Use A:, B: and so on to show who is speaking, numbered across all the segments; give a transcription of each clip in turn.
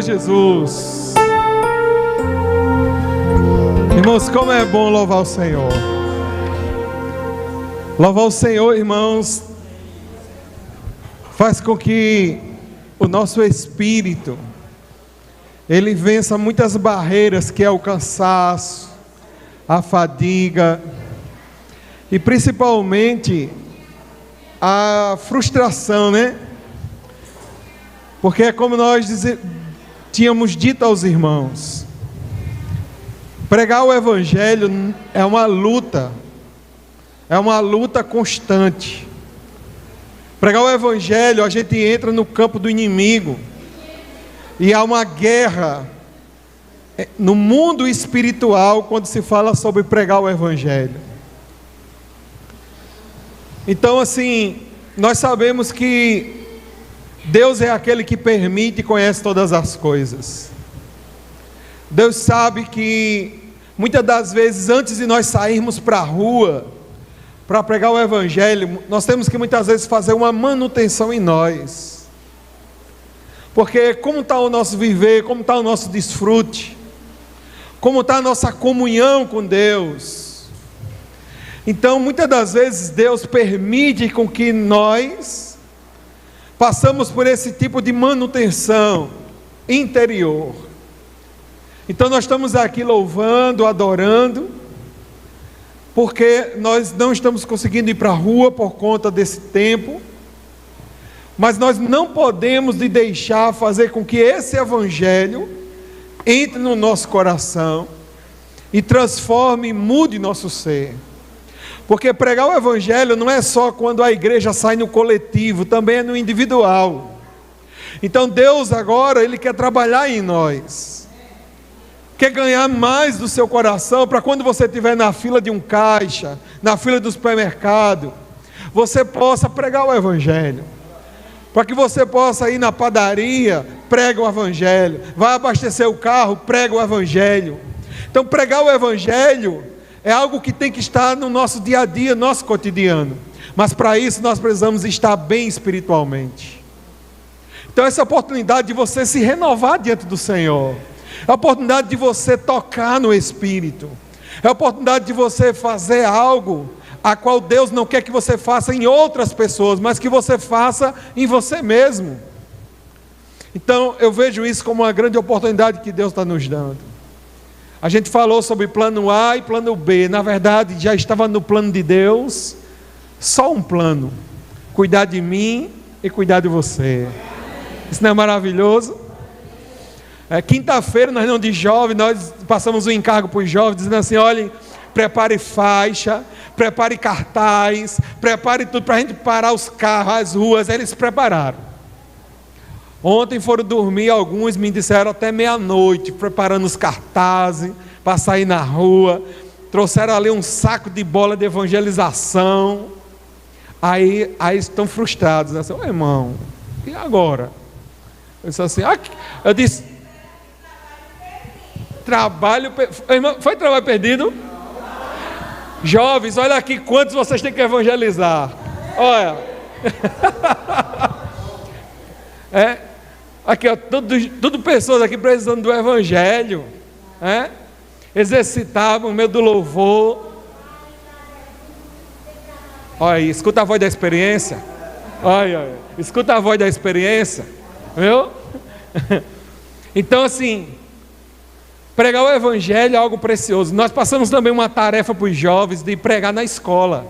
A: Senhor Jesus. Irmãos, como é bom louvar o Senhor. Louvar o Senhor, irmãos, faz com que o nosso espírito ele vença muitas barreiras, que é o cansaço, a fadiga e principalmente a frustração, né? Porque é como nós tínhamos dito aos irmãos, pregar o Evangelho é uma luta constante. Pregar o Evangelho, a gente entra no campo do inimigo, e há uma guerra no mundo espiritual quando se fala sobre pregar o Evangelho. Então, assim, nós sabemos que Deus é aquele que permite e conhece todas as coisas. Deus sabe que muitas das vezes, antes de nós sairmos para a rua para pregar o Evangelho, nós temos que muitas vezes fazer uma manutenção em nós. Porque como está o nosso viver, como está o nosso desfrute, como está a nossa comunhão com Deus. Então, muitas das vezes, Deus permite com que nós passamos por esse tipo de manutenção interior. Então nós estamos aqui louvando, adorando, porque nós não estamos conseguindo ir para a rua por conta desse tempo, mas nós não podemos deixar fazer com que esse Evangelho entre no nosso coração e transforme e mude nosso ser. Porque pregar o Evangelho não é só quando a igreja sai no coletivo, também é no individual. Então Deus agora, Ele quer trabalhar em nós, quer ganhar mais do seu coração, para quando você estiver na fila de um caixa, na fila do supermercado, você possa pregar o Evangelho, para que você possa ir na padaria, prega o Evangelho, vai abastecer o carro, prega o Evangelho. Então pregar o Evangelho é algo que tem que estar no nosso dia a dia, nosso cotidiano. Mas para isso nós precisamos estar bem espiritualmente. Então essa oportunidade de você se renovar diante do Senhor, é a oportunidade de você tocar no Espírito, é a oportunidade de você fazer algo a qual Deus não quer que você faça em outras pessoas, mas que você faça em você mesmo. Então eu vejo isso como uma grande oportunidade que Deus está nos dando. A gente falou sobre plano A e plano B. Na verdade, já estava no plano de Deus só um plano: cuidar de mim e cuidar de você. Isso não é maravilhoso? Quinta-feira, nós não de jovens, nós passamos um encargo para os jovens, dizendo assim: olhem, prepare faixa, prepare cartaz, prepare tudo para a gente parar os carros, as ruas. Aí eles prepararam. Ontem foram dormir, alguns me disseram até meia-noite, preparando os cartazes para sair na rua. Trouxeram ali um saco de bola de evangelização. Aí estão frustrados, né? Ô irmão, e agora? Eu disse assim, trabalho, irmão, foi trabalho perdido? Jovens, olha aqui quantos vocês têm que evangelizar. Olha. Aqui, ó, tudo pessoas aqui precisando do Evangelho, exercitavam o meio do louvor. Olha aí, escuta a voz da experiência. Olha, escuta a voz da experiência, viu? Então assim, pregar o Evangelho é algo precioso. Nós passamos também uma tarefa para os jovens de pregar na escola,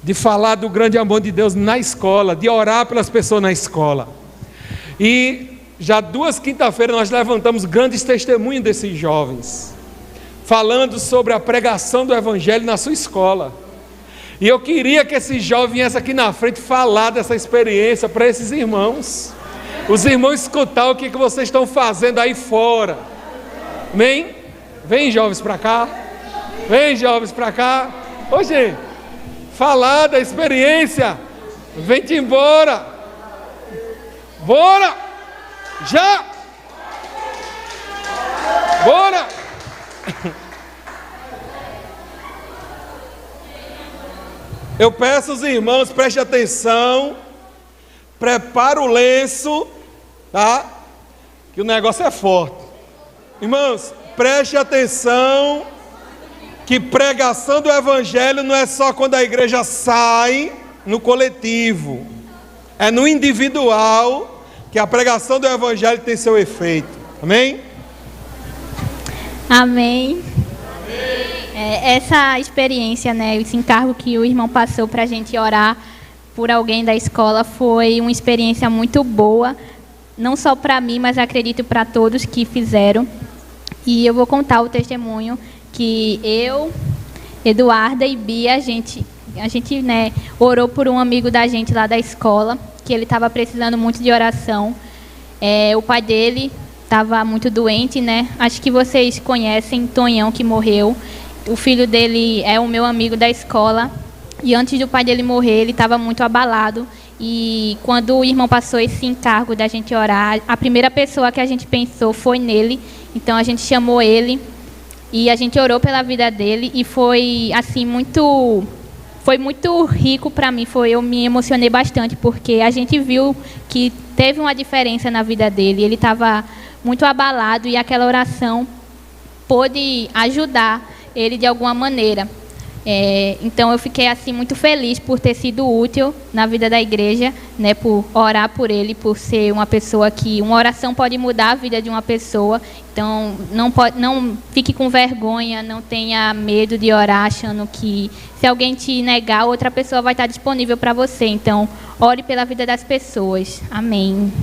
A: de falar do grande amor de Deus na escola, de orar pelas pessoas na escola. E já 2 quinta-feiras nós levantamos grandes testemunhos desses jovens, falando sobre a pregação do Evangelho na sua escola. E eu queria que esse jovem viesse aqui na frente falar dessa experiência para esses irmãos, os irmãos escutar o que vocês estão fazendo aí fora. Amém? Vem jovens para cá, vem jovens para cá. Ô gente, falar da experiência, vem-te embora. Bora! Já! Bora! Eu peço aos irmãos, preste atenção, prepara o lenço, tá? que o negócio é forte. Irmãos, preste atenção que pregação do evangelho não é só quando a igreja sai no coletivo. É no individual que a pregação do evangelho tem seu efeito. Amém?
B: Amém. Essa experiência, né, esse encargo que o irmão passou para a gente orar por alguém da escola foi uma experiência muito boa, não só para mim, mas acredito para todos que fizeram. E eu vou contar o testemunho que eu, Eduarda e Bia, a gente né, orou por um amigo da gente lá da escola, que ele estava precisando muito de oração. O pai dele estava muito doente, né? Acho que vocês conhecem Tonhão, que morreu. O filho dele é o meu amigo da escola. E antes do pai dele morrer, ele estava muito abalado. E quando o irmão passou esse encargo da gente orar, a primeira pessoa que a gente pensou foi nele. Então a gente chamou ele e a gente orou pela vida dele. E foi assim muito rico para mim. Eu me emocionei bastante porque a gente viu que teve uma diferença na vida dele. Ele estava muito abalado e aquela oração pôde ajudar ele de alguma maneira. Então eu fiquei assim muito feliz por ter sido útil na vida da igreja, né, por orar por ele, por ser uma pessoa que uma oração pode mudar a vida de uma pessoa. Então não fique com vergonha, não tenha medo de orar achando que se alguém te negar, outra pessoa vai estar disponível para você. Então ore pela vida das pessoas. Amém.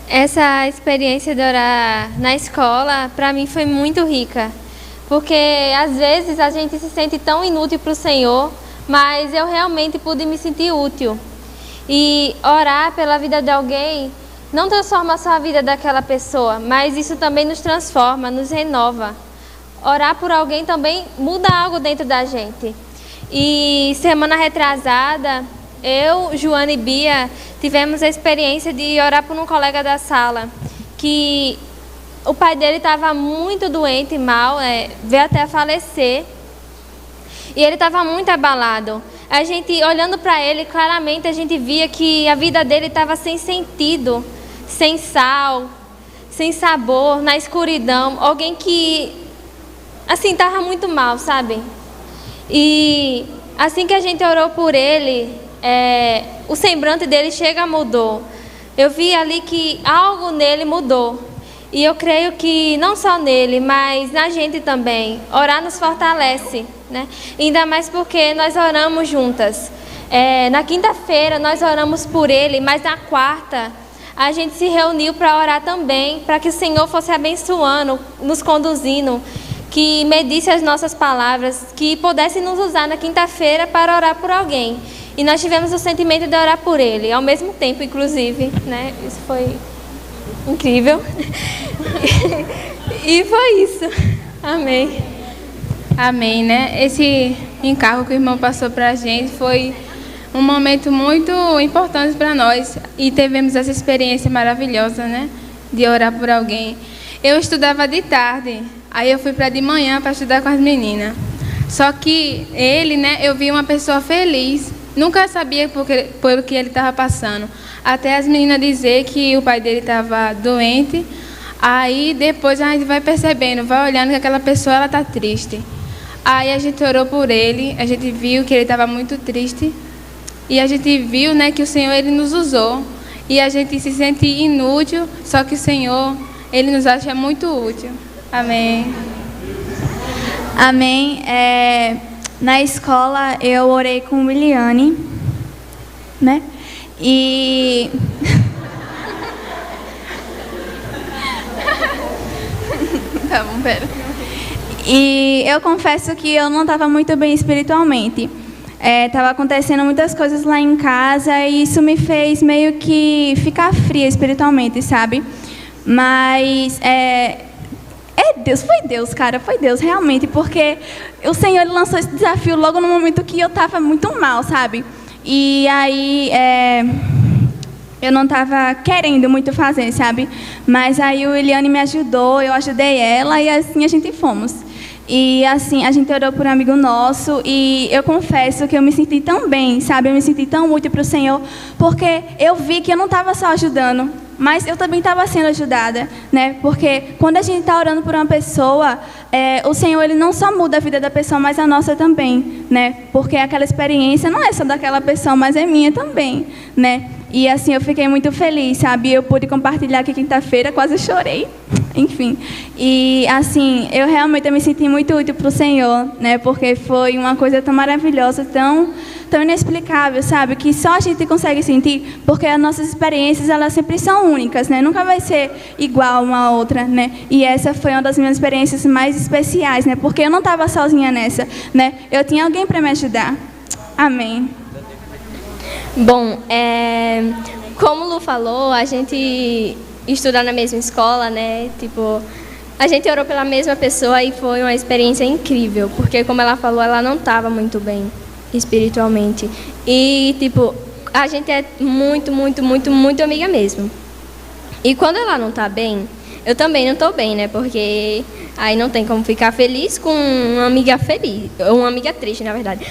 C: Essa experiência de orar na escola, para mim, foi muito rica. Porque, às vezes, a gente se sente tão inútil para o Senhor, mas eu realmente pude me sentir útil. E orar pela vida de alguém não transforma só a vida daquela pessoa, mas isso também nos transforma, nos renova. Orar por alguém também muda algo dentro da gente. E semana retrasada, eu, Joana e Bia tivemos a experiência de orar por um colega da sala, que o pai dele estava muito doente, mal, veio até a falecer, e ele estava muito abalado. A gente, olhando para ele, claramente a gente via que a vida dele estava sem sentido, sem sal, sem sabor, na escuridão, alguém que, assim, estava muito mal, sabe? E assim que a gente orou por ele, o semblante dele mudou. Eu vi ali que algo nele mudou. E eu creio que não só nele, mas na gente também. Orar nos fortalece, né? Ainda mais porque nós oramos juntas. Na quinta-feira nós oramos por ele, mas na quarta a gente se reuniu para orar também, para que o Senhor fosse abençoando, nos conduzindo, que medisse as nossas palavras, que pudesse nos usar na quinta-feira para orar por alguém. E nós tivemos o sentimento de orar por ele, ao mesmo tempo, inclusive, né? Isso foi incrível. E foi isso. Amém.
D: Amém, né? Esse encargo que o irmão passou para a gente foi um momento muito importante para nós. E tivemos essa experiência maravilhosa, né? De orar por alguém. Eu estudava de tarde, aí eu fui para de manhã para estudar com as meninas. Só que ele, né? Eu vi uma pessoa feliz. Nunca sabia por que ele estava passando. Até as meninas dizer que o pai dele estava doente. Aí depois a gente vai percebendo, vai olhando que aquela pessoa ela está triste. Aí a gente orou por ele, a gente viu que ele estava muito triste. E a gente viu, né, que o Senhor ele nos usou. E a gente se sente inútil, só que o Senhor ele nos acha muito útil. Amém.
E: Amém. Na escola eu orei com Williane, né? E
D: Tá bom, pera.
E: E eu confesso que eu não estava muito bem espiritualmente. Estava acontecendo muitas coisas lá em casa e isso me fez meio que ficar fria espiritualmente, sabe? Mas foi Deus, realmente, porque o Senhor ele lançou esse desafio logo no momento que eu estava muito mal, sabe? E aí eu não estava querendo muito fazer, sabe? Mas aí o Eliane me ajudou, eu ajudei ela e assim a gente fomos. E assim, a gente orou por um amigo nosso e eu confesso que eu me senti tão bem, sabe? Eu me senti tão útil para o Senhor, porque eu vi que eu não estava só ajudando, mas eu também estava sendo ajudada, né? Porque quando a gente está orando por uma pessoa, o Senhor, Ele não só muda a vida da pessoa, mas a nossa também, né? Porque aquela experiência não é só daquela pessoa, mas é minha também, né? E assim, eu fiquei muito feliz, sabe? Eu pude compartilhar aqui quinta-feira, quase chorei, enfim. E assim, eu realmente me senti muito útil para o Senhor, né? Porque foi uma coisa tão maravilhosa, tão inexplicável, sabe? Que só a gente consegue sentir, porque as nossas experiências, elas sempre são únicas, né? Nunca vai ser igual uma a outra, né? E essa foi uma das minhas experiências mais especiais, né? Porque eu não estava sozinha nessa, né? Eu tinha alguém para me ajudar. Amém.
C: Bom, como o Lu falou, a gente estuda na mesma escola, né? Tipo, a gente orou pela mesma pessoa e foi uma experiência incrível, porque como ela falou, ela não estava muito bem espiritualmente. E, tipo, a gente é muito, muito, muito, muito amiga mesmo. E quando ela não está bem, eu também não estou bem, né? Porque aí não tem como ficar feliz com uma amiga feliz, ou uma amiga triste, na verdade.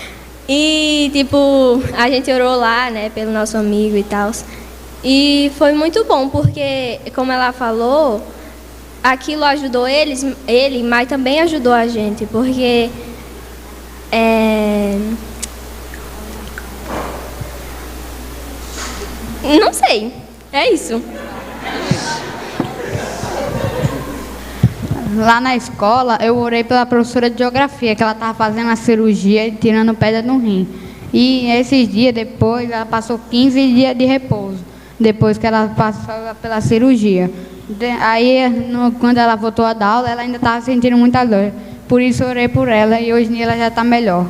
C: E, tipo, a gente orou lá, né, pelo nosso amigo e tal. E foi muito bom, porque, como ela falou, aquilo ajudou ele, mas também ajudou a gente, porque não sei, é isso.
F: Lá na escola, eu orei pela professora de geografia, que ela estava fazendo a cirurgia e tirando pedra no rim. E esses dias depois, ela passou 15 dias de repouso, depois que ela passou pela cirurgia. Aí, quando ela voltou a dar aula, ela ainda estava sentindo muita dor. Por isso, eu orei por ela e hoje em dia ela já está melhor.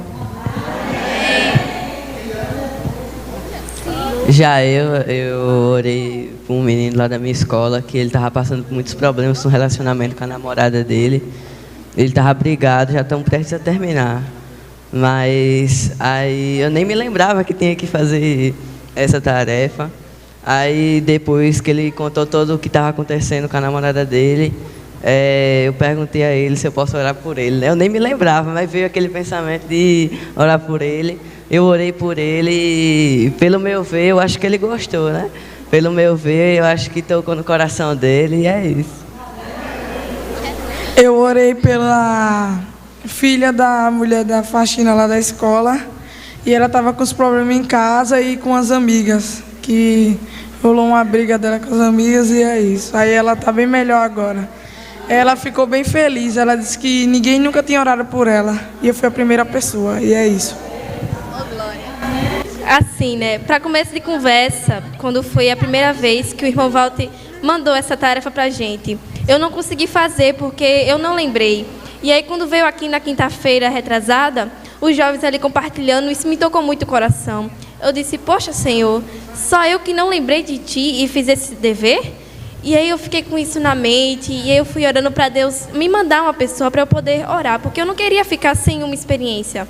G: Já eu orei por um menino lá da minha escola, que ele estava passando por muitos problemas no relacionamento com a namorada dele. Ele estava brigado, já estamos prestes a terminar. Mas aí eu nem me lembrava que tinha que fazer essa tarefa. Aí depois que ele contou todo o que estava acontecendo com a namorada dele, eu perguntei a ele se eu posso orar por ele. Eu nem me lembrava, mas veio aquele pensamento de orar por ele. Eu orei por ele e, pelo meu ver, eu acho que ele gostou, né? Pelo meu ver, eu acho que tocou no coração dele e é isso.
H: Eu orei pela filha da mulher da faxina lá da escola e ela estava com os problemas em casa e com as amigas, que rolou uma briga dela com as amigas e é isso. Aí ela está bem melhor agora. Ela ficou bem feliz, ela disse que ninguém nunca tinha orado por ela e eu fui a primeira pessoa e é isso.
I: Assim, né, para começo de conversa, quando foi a primeira vez que o irmão Walter mandou essa tarefa para a gente, eu não consegui fazer porque eu não lembrei. E aí, quando veio aqui na quinta-feira retrasada, os jovens ali compartilhando, isso me tocou muito o coração. Eu disse, poxa, Senhor, só eu que não lembrei de Ti e fiz esse dever? E aí eu fiquei com isso na mente, e aí eu fui orando para Deus me mandar uma pessoa para eu poder orar, porque eu não queria ficar sem uma experiência.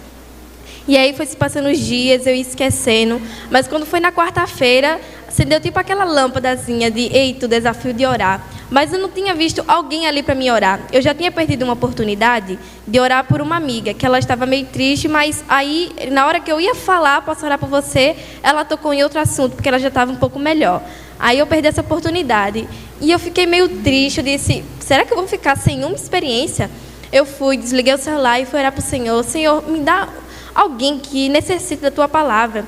I: E aí foi se passando os dias, eu ia esquecendo. Mas quando foi na quarta-feira, acendeu tipo aquela lâmpadazinha de, eita, o desafio de orar. Mas eu não tinha visto alguém ali para me orar. Eu já tinha perdido uma oportunidade de orar por uma amiga, que ela estava meio triste, mas aí, na hora que eu ia falar, posso orar por você, ela tocou em outro assunto, porque ela já estava um pouco melhor. Aí eu perdi essa oportunidade. E eu fiquei meio triste, eu disse, será que eu vou ficar sem uma experiência? Eu fui, desliguei o celular e fui orar para o Senhor. Senhor, me dá alguém que necessita da Tua palavra.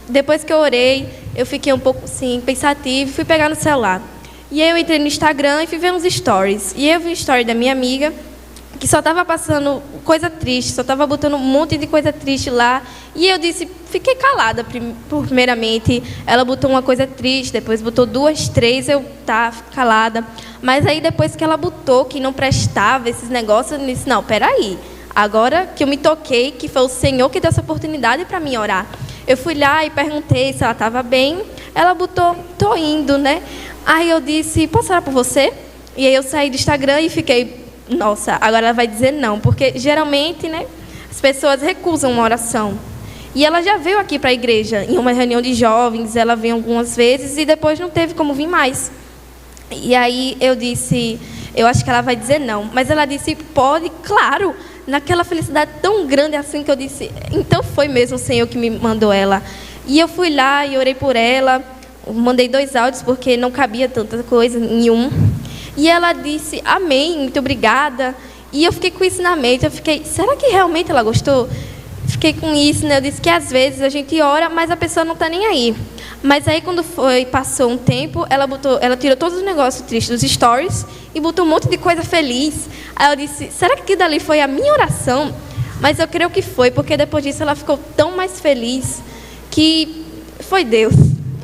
I: Depois que eu orei, eu fiquei um pouco assim, pensativa e fui pegar no celular. E aí eu entrei no Instagram e fui ver uns stories. E eu vi um story da minha amiga, que só estava passando coisa triste, só estava botando um monte de coisa triste lá. E eu disse, fiquei calada primeiramente. Ela botou uma coisa triste, depois botou 2, 3, eu calada. Mas aí depois que ela botou que não prestava esses negócios, eu disse, não, peraí. Agora que eu me toquei, que foi o Senhor que deu essa oportunidade para mim orar. Eu fui lá e perguntei se ela estava bem. Ela botou, tô indo, né? Aí eu disse, posso orar por você? E aí eu saí do Instagram e fiquei, nossa, agora ela vai dizer não. Porque geralmente, né, as pessoas recusam uma oração. E ela já veio aqui para a igreja, em uma reunião de jovens, ela veio algumas vezes e depois não teve como vir mais. E aí eu disse, eu acho que ela vai dizer não. Mas ela disse, pode, claro. Naquela felicidade tão grande assim que eu disse, então foi mesmo o Senhor que me mandou ela. E eu fui lá e orei por ela, mandei 2 áudios porque não cabia tanta coisa em um. E ela disse, amém, muito obrigada. E eu fiquei com isso na mente. Eu fiquei, será que realmente ela gostou? Fiquei com isso, né? Eu disse que às vezes a gente ora, mas a pessoa não está nem aí. Mas aí quando passou um tempo, ela tirou todos os negócios tristes dos stories e botou um monte de coisa feliz. Aí eu disse, será que aquilo dali foi a minha oração? Mas eu creio que foi, porque depois disso ela ficou tão mais feliz que foi Deus.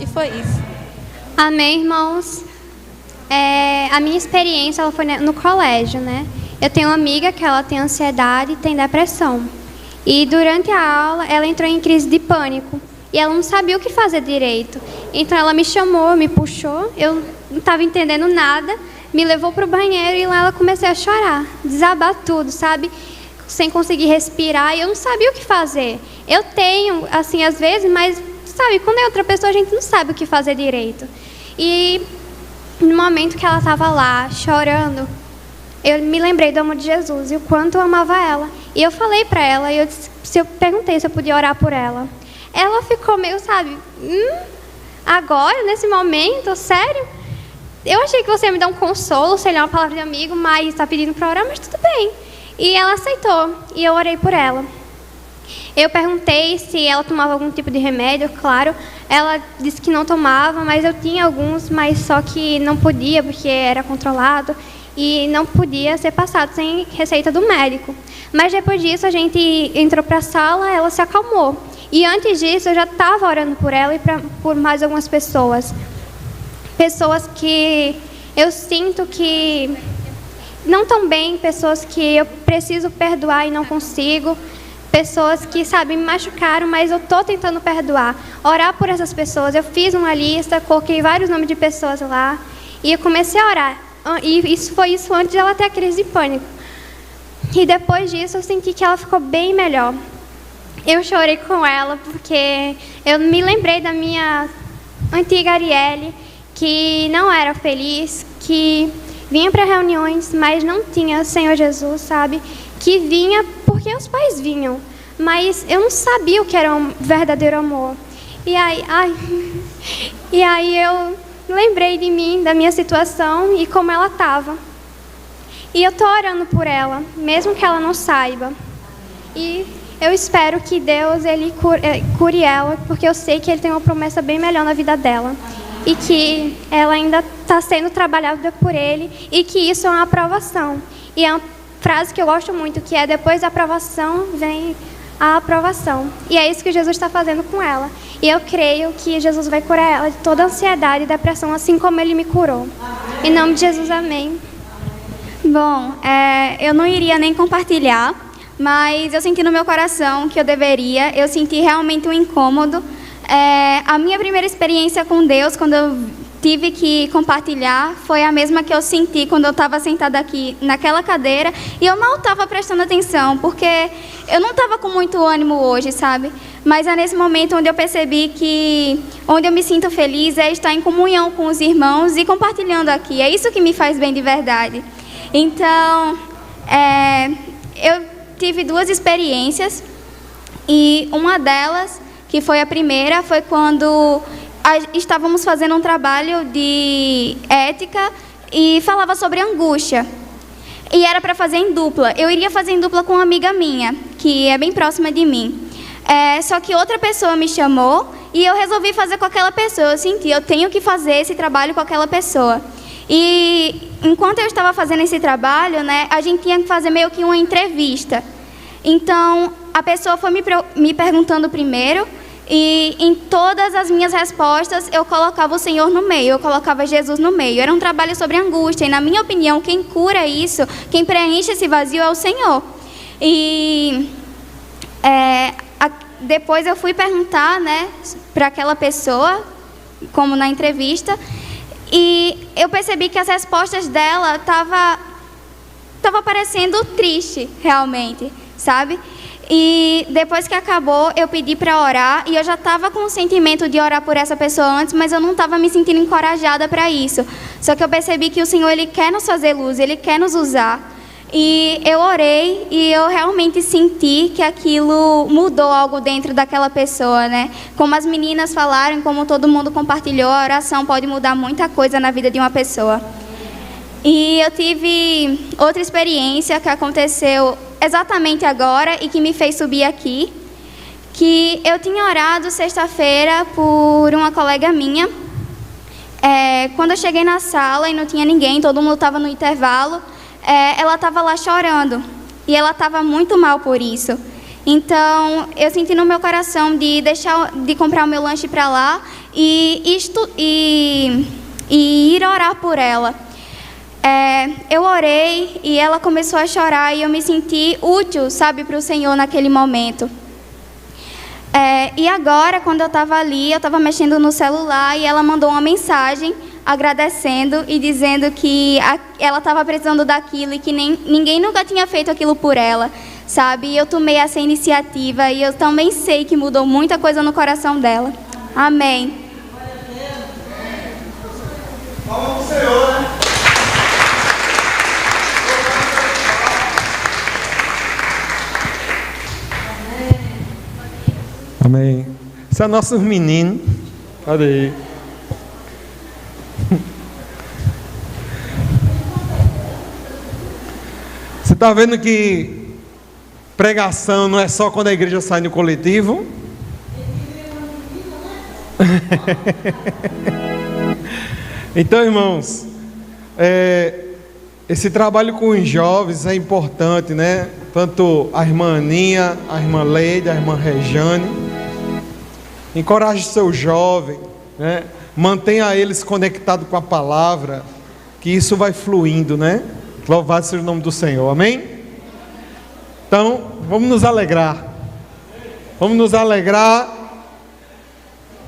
I: E foi isso.
J: Amém, irmãos. A minha experiência ela foi no colégio, né? Eu tenho uma amiga que ela tem ansiedade e tem depressão. E durante a aula, ela entrou em crise de pânico. E ela não sabia o que fazer direito. Então ela me chamou, me puxou, eu não estava entendendo nada, me levou para o banheiro e lá ela comecei a chorar, desabar tudo, sabe? Sem conseguir respirar e eu não sabia o que fazer. Eu tenho, assim, às vezes, mas, sabe, quando é outra pessoa a gente não sabe o que fazer direito. E no momento que ela estava lá, chorando, eu me lembrei do amor de Jesus e o quanto eu amava ela. E eu falei para ela, eu perguntei se eu podia orar por ela. Ela ficou meio, sabe, agora, nesse momento, sério? Eu achei que você ia me dar um consolo, sei lá, uma palavra de amigo, mas está pedindo para orar, mas tudo bem. E ela aceitou, e eu orei por ela. Eu perguntei se ela tomava algum tipo de remédio, claro. Ela disse que não tomava, mas eu tinha alguns, mas só que não podia, porque era controlado. E não podia ser passado sem receita do médico. Mas depois disso, a gente entrou para a sala, ela se acalmou. E antes disso, eu já estava orando por ela e por mais algumas pessoas. Pessoas que eu sinto que não estão bem, pessoas que eu preciso perdoar e não consigo. Pessoas que, sabe, me machucaram, mas eu estou tentando perdoar. Orar por essas pessoas. Eu fiz uma lista, coloquei vários nomes de pessoas lá. E eu comecei a orar. E foi isso antes de ela ter a crise de pânico. E depois disso, eu senti que ela ficou bem melhor. Eu chorei com ela porque eu me lembrei da minha antiga Arielle, que não era feliz, que vinha para reuniões, mas não tinha o Senhor Jesus, sabe? Que vinha porque os pais vinham, mas eu não sabia o que era um verdadeiro amor. E aí eu lembrei de mim, da minha situação e como ela estava. E eu estou orando por ela, mesmo que ela não saiba. E eu espero que Deus ele cure ela, porque eu sei que Ele tem uma promessa bem melhor na vida dela. E que ela ainda está sendo trabalhada por Ele e que isso é uma aprovação. E é uma frase que eu gosto muito, que é depois da aprovação vem a aprovação. E é isso que Jesus está fazendo com ela. E eu creio que Jesus vai curar ela de toda ansiedade e depressão, assim como Ele me curou. Em nome de Jesus, amém.
E: Bom, eu não iria nem compartilhar, mas eu senti no meu coração que eu deveria. Eu senti realmente um incômodo. A minha primeira experiência com Deus, quando eu tive que compartilhar, foi a mesma que eu senti quando eu estava sentada aqui naquela cadeira e eu mal estava prestando atenção, porque eu não estava com muito ânimo hoje, sabe? Mas é nesse momento onde eu percebi que onde eu me sinto feliz é estar em comunhão com os irmãos e compartilhando aqui. É isso que me faz bem de verdade. Então, eu tive 2 experiências e uma delas, que foi a primeira, foi quando estávamos fazendo um trabalho de ética e falava sobre angústia. E era para fazer em dupla. Eu iria fazer em dupla com uma amiga minha, que é bem próxima de mim. Só que outra pessoa me chamou e eu resolvi fazer com aquela pessoa. Eu senti, eu tenho que fazer esse trabalho com aquela pessoa. E enquanto eu estava fazendo esse trabalho, né, a gente tinha que fazer meio que uma entrevista. Então, a pessoa foi me perguntando primeiro e em todas as minhas respostas eu colocava o Senhor no meio, eu colocava Jesus no meio. Era um trabalho sobre angústia e, na minha opinião, quem cura isso, quem preenche esse vazio é o Senhor. E depois eu fui perguntar, né, para aquela pessoa, como na entrevista, e eu percebi que as respostas dela tava parecendo triste, realmente, sabe? E depois que acabou, eu pedi para orar, e eu já estava com o sentimento de orar por essa pessoa antes, mas eu não estava me sentindo encorajada para isso. Só que eu percebi que o Senhor, Ele quer nos fazer luz, Ele quer nos usar. E eu orei e eu realmente senti que aquilo mudou algo dentro daquela pessoa, né? Como as meninas falaram, como todo mundo compartilhou, a oração pode mudar muita coisa na vida de uma pessoa. E eu tive outra experiência que aconteceu exatamente agora e que me fez subir aqui, que eu tinha orado sexta-feira por uma colega minha. Quando eu cheguei na sala e não tinha ninguém, todo mundo estava no intervalo, ela estava lá chorando e ela estava muito mal por isso. Então eu senti no meu coração de comprar o meu lanche para lá e ir orar por ela. Eu orei e ela começou a chorar e eu me senti útil, sabe, para o Senhor naquele momento. E agora, quando eu estava ali, eu estava mexendo no celular e ela mandou uma mensagem agradecendo e dizendo que ela estava precisando daquilo e que ninguém nunca tinha feito aquilo por ela, sabe? E eu tomei essa iniciativa e eu também sei que mudou muita coisa no coração dela. Amém.
A: Vamos pro Senhor, né? Amém. Esse é nosso menino. Cadê aí? Você está vendo que pregação não é só quando a igreja sai no coletivo? Então, irmãos, esse trabalho com os jovens é importante, né? Tanto a irmã Aninha, a irmã Leide, a irmã Rejane. Encoraje seu jovem, né? Mantenha eles conectados com a palavra, que isso vai fluindo, né? Louvado seja o nome do Senhor, amém? Então, vamos nos alegrar. Vamos nos alegrar.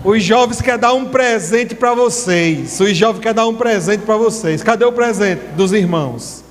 A: Os jovens querem dar um presente para vocês. Os jovens querem dar um presente para vocês. Cadê o presente dos irmãos?